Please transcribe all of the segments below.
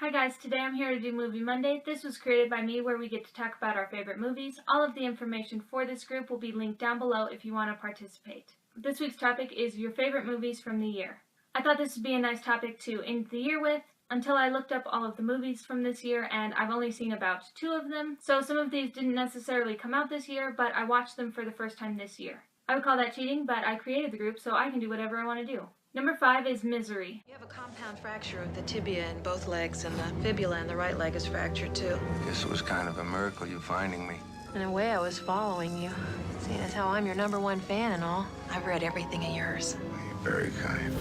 Hi guys, today I'm here to do Movie Monday. This was created by me where we get to talk about our favorite movies. All of the information for this group will be linked down below if you want to participate. This week's topic is your favorite movies from the year. I thought this would be a nice topic to end the year with until I looked up all of the movies from this year and I've only seen about 2 of them. So some of these didn't necessarily come out this year, but I watched them for the first time this year. I would call that cheating, but I created the group so I can do whatever I want to do. Number 5 is Misery. You have a compound fracture of the tibia in both legs, and the fibula in the right leg is fractured too. Guess it was kind of a miracle you finding me. In a way, I was following you, seeing as how I'm your #1 fan and all. I've read everything of yours. You're very kind.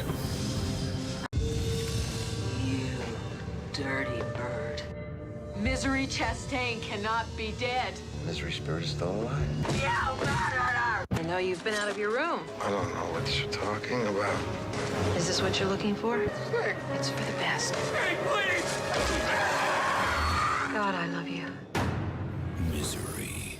You dirty bird. Misery Chastain cannot be dead. Misery Spirit is still alive. I know you've been out of your room. I don't know what you're talking about. Is this what you're looking for? It's for the best. Hey, please! God, I love you. Misery.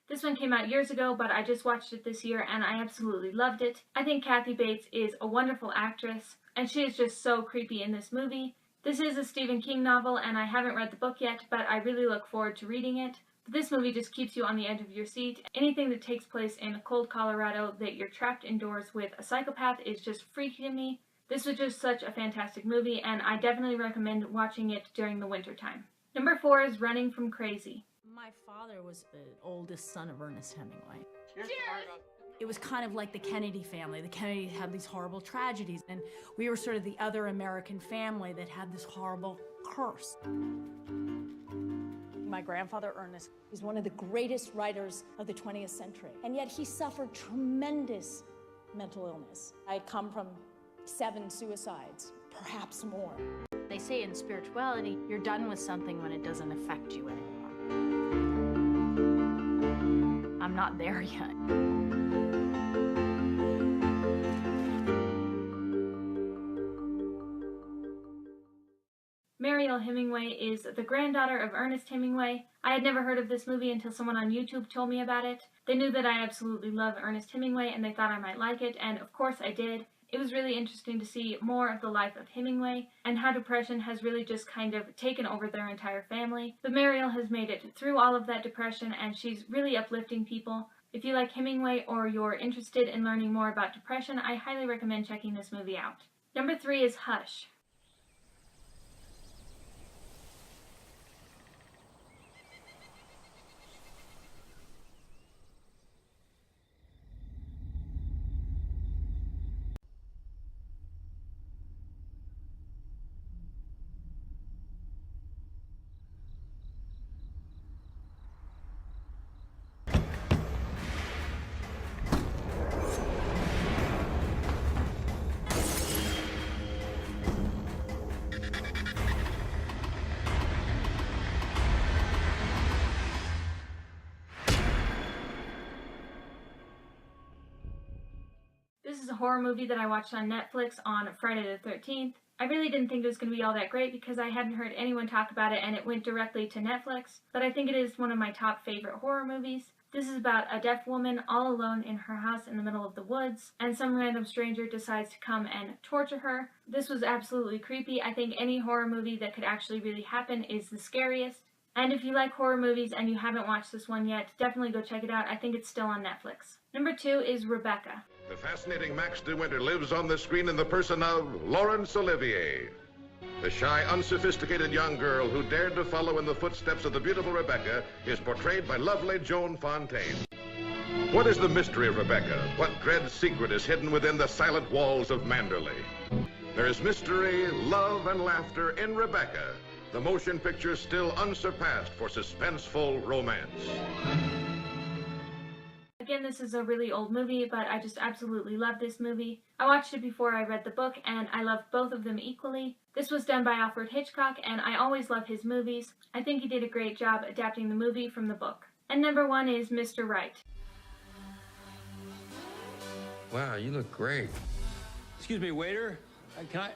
This one came out years ago, but I just watched it this year and I absolutely loved it. I think Kathy Bates is a wonderful actress, and she is just so creepy in this movie. This is a Stephen King novel, and I haven't read the book yet, but I really look forward to reading it. But this movie just keeps you on the edge of your seat. Anything that takes place in cold Colorado that you're trapped indoors with a psychopath is just freaky to me. This was just such a fantastic movie, and I definitely recommend watching it during the winter time. Number 4 is Running from Crazy. My father was the oldest son of Ernest Hemingway. Cheers! It was kind of like the Kennedy family. The Kennedys had these horrible tragedies, and we were sort of the other American family that had this horrible curse. My grandfather, Ernest, is one of the greatest writers of the 20th century, and yet he suffered tremendous mental illness. I had come from 7 suicides, perhaps more. They say in spirituality, you're done with something when it doesn't affect you anymore. I'm not there yet. Mariel Hemingway is the granddaughter of Ernest Hemingway. I had never heard of this movie until someone on YouTube told me about it. They knew that I absolutely love Ernest Hemingway and they thought I might like it, and of course I did. It was really interesting to see more of the life of Hemingway and how depression has really just kind of taken over their entire family. But Mariel has made it through all of that depression and she's really uplifting people. If you like Hemingway or you're interested in learning more about depression, I highly recommend checking this movie out. Number 3 is Hush. This is a horror movie that I watched on Netflix on Friday the 13th. I really didn't think it was going to be all that great because I hadn't heard anyone talk about it and it went directly to Netflix, but I think it is one of my top favorite horror movies. This is about a deaf woman all alone in her house in the middle of the woods, and some random stranger decides to come and torture her. This was absolutely creepy. I think any horror movie that could actually really happen is the scariest. And if you like horror movies and you haven't watched this one yet, definitely go check it out. I think it's still on Netflix. Number 2 is Rebecca. The fascinating Max de Winter lives on the screen in the person of Laurence Olivier, the shy, unsophisticated young girl who dared to follow in the footsteps of the beautiful Rebecca is portrayed by lovely Joan Fontaine. What is the mystery of Rebecca? What dread secret is hidden within the silent walls of Manderley? There is mystery, love, and laughter in Rebecca, the motion picture still unsurpassed for suspenseful romance. Again, this is a really old movie, but I just absolutely love this movie. I watched it before I read the book, and I love both of them equally. This was done by Alfred Hitchcock, and I always love his movies. I think he did a great job adapting the movie from the book. And number 1 is Mr. Right. Wow, you look great. Excuse me, waiter. Can I?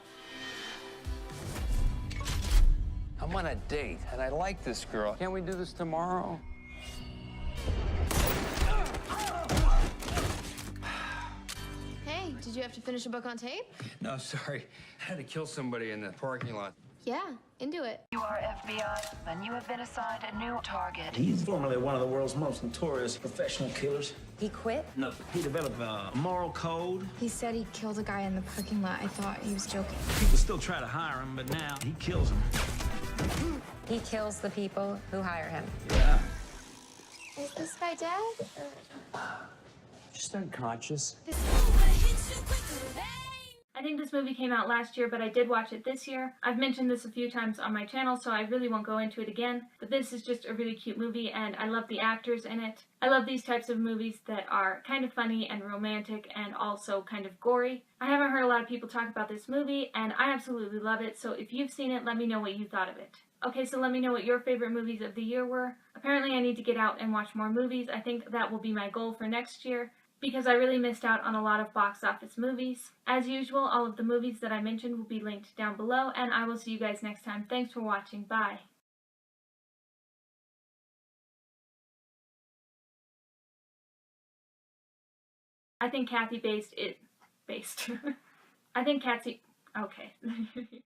I'm on a date, and I like this girl. Can't we do this tomorrow? Hey, did you have to finish a book on tape? No, sorry. I had to kill somebody in the parking lot. Yeah, into it. You are FBI, and you have been assigned a new target. He's formerly one of the world's most notorious professional killers. He quit? No, he developed a moral code. He said he killed a guy in the parking lot. I thought he was joking. People still try to hire him, but now he kills them. He kills the people who hire him. Yeah. Is this guy dead? Just unconscious. I think this movie came out last year, but I did watch it this year. I've mentioned this a few times on my channel, so I really won't go into it again. But this is just a really cute movie, and I love the actors in it. I love these types of movies that are kind of funny and romantic and also kind of gory. I haven't heard a lot of people talk about this movie, and I absolutely love it, so if you've seen it, let me know what you thought of it. Okay, so let me know what your favorite movies of the year were. Apparently I need to get out and watch more movies. I think that will be my goal for next year, because I really missed out on a lot of box office movies. As usual, all of the movies that I mentioned will be linked down below, and I will see you guys next time. Thanks for watching. Bye. I think Kathy based it. I think Kathy... Okay.